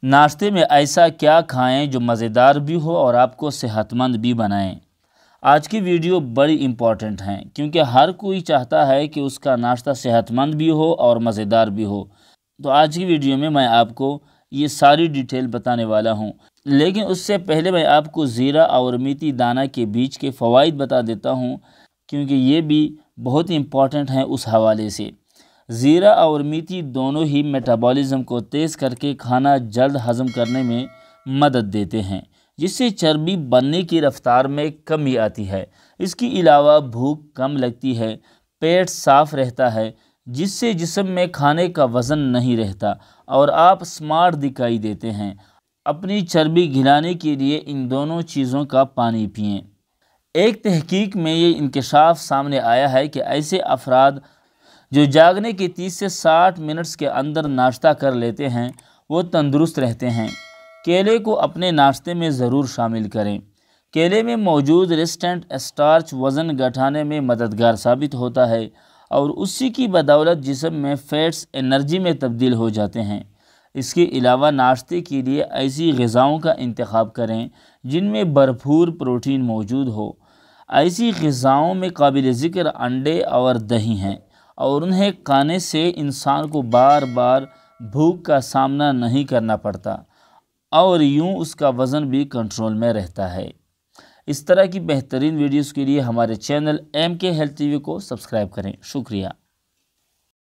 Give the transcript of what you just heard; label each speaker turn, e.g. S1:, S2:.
S1: ناشتے میں ایسا کیا کھائیں جو مزیدار بھی ہو اور آپ کو صحت مند بھی بنائیں۔ آج کی ویڈیو بڑی امپورٹنٹ ہیں کیونکہ ہر کوئی چاہتا ہے کہ اس کا ناشتہ صحت مند بھی ہو اور مزیدار بھی ہو۔ تو آج کی ویڈیو میں آپ کو یہ ساری ڈیٹیل بتانے والا ہوں، لیکن اس سے پہلے میں آپ کو زیرہ اور میتھی دانہ کے بیچ کے فوائد بتا دیتا ہوں، کیونکہ یہ بھی بہت امپورٹنٹ ہیں اس حوالے سے۔ زیرہ اور میتھی دونوں ہی میٹابولزم کو تیز کر کے کھانا جلد ہضم کرنے میں مدد دیتے ہیں، جس سے چربی بننے کی رفتار میں کمی آتی ہے۔ اس کے علاوہ بھوک کم لگتی ہے، پیٹ صاف رہتا ہے، جس سے جسم میں کھانے کا وزن نہیں رہتا اور آپ سمارٹ دکھائی دیتے ہیں۔ اپنی چربی گلانے کے لیے ان دونوں چیزوں کا پانی پئیں۔ ایک تحقیق میں یہ انکشاف سامنے آیا ہے کہ ایسے افراد جو جاگنے کے 30 سے 60 منٹس کے اندر ناشتہ کر لیتے ہیں وہ تندرست رہتے ہیں۔ کیلے کو اپنے ناشتے میں ضرور شامل کریں۔ کیلے میں موجود ریسٹنٹ اسٹارچ وزن گھٹانے میں مددگار ثابت ہوتا ہے اور اسی کی بدولت جسم میں فیٹس انرجی میں تبدیل ہو جاتے ہیں۔ اس کے علاوہ ناشتے کے لیے ایسی غذاؤں کا انتخاب کریں جن میں بھرپور پروٹین موجود ہو۔ ایسی غذاؤں میں قابل ذکر انڈے اور دہی ہیں اور انہیں کھانے سے انسان کو بار بار بھوک کا سامنا نہیں کرنا پڑتا اور یوں اس کا وزن بھی کنٹرول میں رہتا ہے۔ اس طرح کی بہترین ویڈیوز کے لیے ہمارے چینل ایم کے ہیلتھ ٹی وی کو سبسکرائب کریں۔ شکریہ۔